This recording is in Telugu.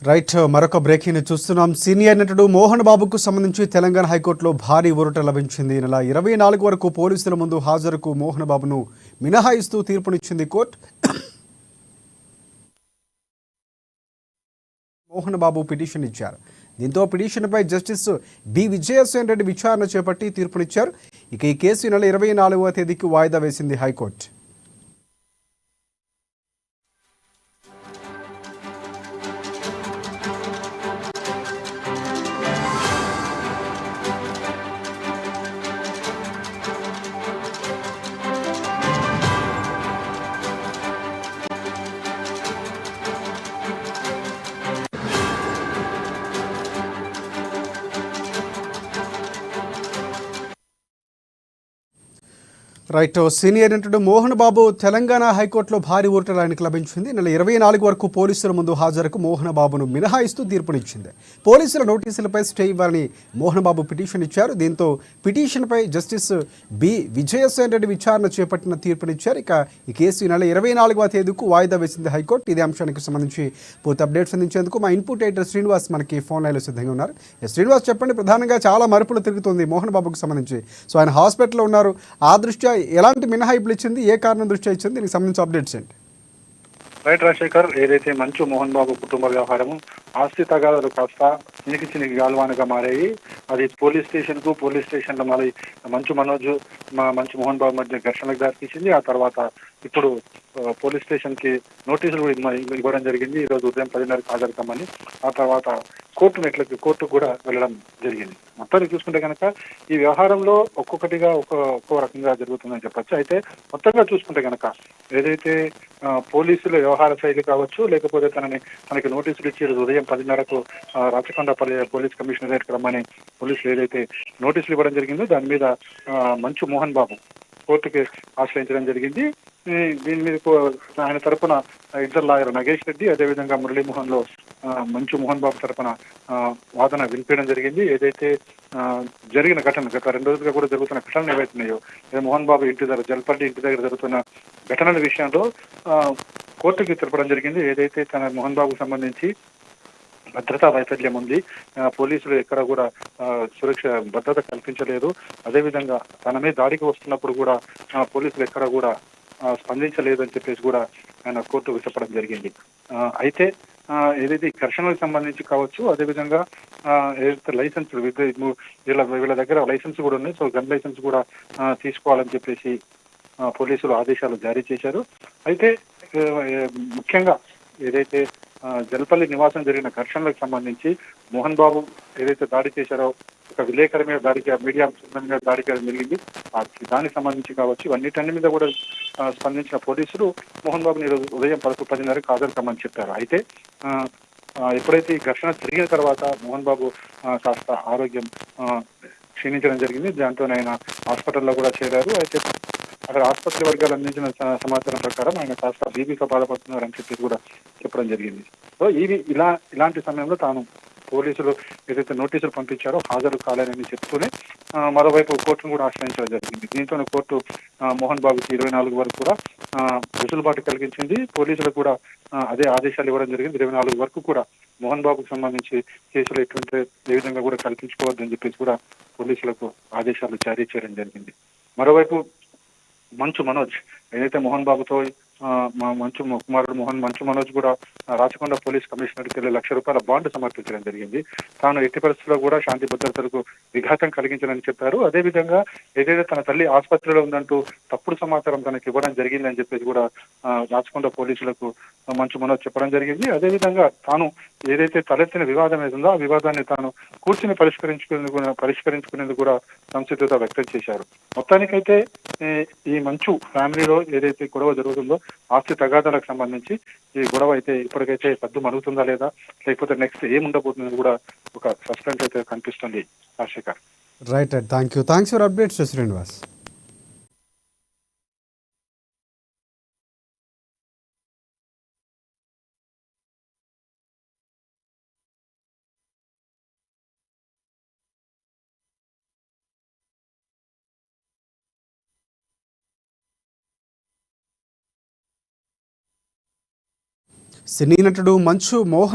రైట్ మరొక బ్రేకింగ్ చూస్తున్నాం. సీనియర్ నటుడు మోహన్ బాబుకు సంబంధించి తెలంగాణ హైకోర్టులో భారీ ఊరట లభించింది. నెల 24 వరకు పోలీసుల ముందు హాజరుకు మోహన్ బాబును మినహాయిస్తూ తీర్పునిచ్చింది కోర్టు. మోహన్ బాబు పిటిషన్ ఇచ్చారు. దీంతో పిటిషన్పై జస్టిస్ బి విజయసేన్ రెడ్డి విచారణ చేపట్టి తీర్పునిచ్చారు. ఇక ఈ కేసు నెల 24వ తేదీకి వాయిదా వేసింది హైకోర్టు. రైట్ సీనియర్ నటుడు మోహన్ బాబు తెలంగాణ హైకోర్టులో భారీ ఊరట ఆయనకు లభించింది. నెల 24 వరకు పోలీసుల ముందు హాజరుకు మోహన్ బాబును మినహాయిస్తూ తీర్పునిచ్చింది. పోలీసుల నోటీసులపై స్టే ఇవ్వాలని మోహన్ బాబు పిటిషన్ ఇచ్చారు. దీంతో పిటిషన్పై జస్టిస్ బి విజయసేన్ రెడ్డి విచారణ చేపట్టిన తీర్పునిచ్చారు. ఇక ఈ కేసు నెల 24వ తేదీకు వాయిదా వేసింది హైకోర్టు. ఇదే అంశానికి సంబంధించి పూర్తి అప్డేట్స్ అందించేందుకు మా ఇన్పుట్ ఎడిటర్ శ్రీనివాస్ మనకి ఫోన్ లైన్లో సిద్ధంగా ఉన్నారు. శ్రీనివాస్, చెప్పండి, ప్రధానంగా చాలా మరుపులు తిరుగుతుంది మోహన్ బాబుకు సంబంధించి. సో ఆయన హాస్పిటల్లో ఉన్నారు. ఆ దృష్ట్యా ఎలాంటి మినహాయింపులు ఇచ్చింది, ఏ కారణం దృష్ట్యా ఇచ్చింది, దీనికి సంబంధించి అప్డేట్స్ ఏంటి? రైట్ రాజశేఖర్, ఏదైతే మంచు మోహన్ బాబు కుటుంబ వ్యవహారము ఆస్తి తగాదాలు కాస్త చినికి గాల్వానుగా మారాయి. అది పోలీస్ స్టేషన్ లో మళ్ళీ మంచు మంచు మోహన్ బాబు మధ్య ఘర్షణకు దారితీసింది. ఆ తర్వాత ఇప్పుడు పోలీస్ స్టేషన్ కి నోటీసులు కూడా ఇవ్వడం జరిగింది. ఈ రోజు ఉదయం 10:30కి హాజరుతామని. ఆ తర్వాత కోర్టు కూడా వెళ్ళడం జరిగింది. మొత్తానికి చూసుకుంటే కనుక ఈ వ్యవహారంలో ఒక్కొక్కటిగా ఒక్కో రకంగా జరుగుతుందని చెప్పొచ్చు. అయితే మొత్తంగా చూసుకుంటే కనుక ఏదైతే పోలీసుల వ్యవహార శైలి కావచ్చు, లేకపోతే తనకి నోటీసులు ఇచ్చి ఉదయం 10:30కు రాచకొండపల్లి పోలీస్ కమిషనరేట్ రమ్మని పోలీసులు ఏదైతే నోటీసులు ఇవ్వడం జరిగిందో దాని మీద మంచు మోహన్ బాబు కోర్టుకి ఆశ్రయించడం జరిగింది. దీని మీద ఆయన తరపున ఇద్దరు లాయర్ నగేష్ రెడ్డి, అదేవిధంగా మురళీమోహన్ లో మంచు మోహన్ బాబు తరపున వాదన వినిపించడం జరిగింది. ఏదైతే జరిగిన ఘటన గత 2 రోజులుగా కూడా జరుగుతున్న ఘటనలు ఏవైతున్నాయో, మోహన్ బాబు జల్పల్లి ఇంటి దగ్గర జరుగుతున్న ఘటనల విషయంలో కోర్టుకి తెలపడం జరిగింది. ఏదైతే మోహన్ బాబుకు సంబంధించి భద్రతా వైఫల్యం ఉంది, పోలీసులు ఎక్కడ కూడా భద్రత కల్పించలేదు, అదేవిధంగా తన మీద దాడికి వస్తున్నప్పుడు కూడా పోలీసులు ఎక్కడ కూడా స్పందించలేదు అని చెప్పేసి కూడా ఆయన కోర్టుకు చెప్పడం జరిగింది. అయితే ఏదైతే ఘర్షణలకు సంబంధించి కావచ్చు, అదేవిధంగా ఏదైతే లైసెన్స్ వీళ్ళ దగ్గర లైసెన్స్ కూడా ఉన్నాయి. సో గన్ లైసెన్స్ కూడా తీసుకోవాలని చెప్పేసి పోలీసులు ఆదేశాలు జారీ చేశారు. అయితే ముఖ్యంగా ఏదైతే జల్పల్లి నివాసం జరిగిన ఘర్షణలకు సంబంధించి మోహన్ బాబు ఏదైతే దాడి చేశారో, ఒక విలేకరి మీద మీడియా సిబ్బంది మీద దాడి జరిగింది. దానికి సంబంధించి కావచ్చు, ఇవన్నిటి మీద కూడా స్పందించిన పోలీసులు మోహన్ బాబుని ఈరోజు ఉదయం 10:30కి హాజరుకామని చెప్పారు. అయితే ఎప్పుడైతే ఈ ఘర్షణ జరిగిన తర్వాత మోహన్ బాబు కాస్త ఆరోగ్యం క్షీణించడం జరిగింది. దాంతో ఆయన హాస్పిటల్లో కూడా చేరారు. అయితే అక్కడ ఆసుపత్రి వర్గాలు అందించిన సమాచారం ప్రకారం ఆయన కాస్త బీపీతో బాధపడుతున్నారని చెప్పి కూడా చెప్పడం జరిగింది. సో ఇలాంటి సమయంలో తాను పోలీసులు ఏదైతే నోటీసులు పంపించారో హాజరు కాలేనని చెప్తూనే మరోవైపు కోర్టును కూడా ఆశ్రయించడం జరిగింది. దీంతో కోర్టు మోహన్ బాబుకి 24 వరకు కూడా వెసులుబాటు కలిగించింది. పోలీసులకు కూడా అదే ఆదేశాలు ఇవ్వడం జరిగింది. 24 వరకు కూడా మోహన్ బాబుకు సంబంధించి కేసులు ఏ విధంగా కూడా కల్పించుకోవద్దని చెప్పేసి కూడా పోలీసులకు ఆదేశాలు జారీ చేయడం జరిగింది. మరోవైపు మంచు మనోజ్ ఏదైతే మోహన్ బాబుతో మంచు కుమారుడు మంచు మనోజ్ కూడా రాచకొండ పోలీస్ కమిషనర్కి ₹1,00,000 బాండ్ సమర్పించడం జరిగింది. తాను ఎట్టి పరిస్థితుల్లో కూడా శాంతి భద్రతలకు విఘాతం కలిగించాలని చెప్పారు. అదేవిధంగా ఏదైతే తన తల్లి ఆసుపత్రిలో ఉందంటూ తప్పుడు సమాచారం తనకి ఇవ్వడం జరిగిందని చెప్పేసి కూడా రాచకొండ పోలీసులకు మంచు మనోజ్ చెప్పడం జరిగింది. అదేవిధంగా తాను ఏదైతే తలెత్తిన వివాదం ఏదో ఆ వివాదాన్ని తాను కూర్చుని పరిష్కరించుకునేందుకు కూడా సంసిద్ధత వ్యక్తం చేశారు. మొత్తానికైతే ఈ మంచు ఫ్యామిలీలో ఏదైతే గొడవ జరుగుతుందో ఆస్తి తగాదాలకు సంబంధించి ఈ గొడవ అయితే ఇప్పటికైతే సద్దు మరుగుతుందా లేదా, లేకపోతే నెక్స్ట్ ఏముండబోతుందని కూడా ఒక సస్పెన్స్ అయితే కనిపిస్తుంది. Rajasekhar, right, thanks for updates Srinivas. Cine నటుడు మంచు మోహన్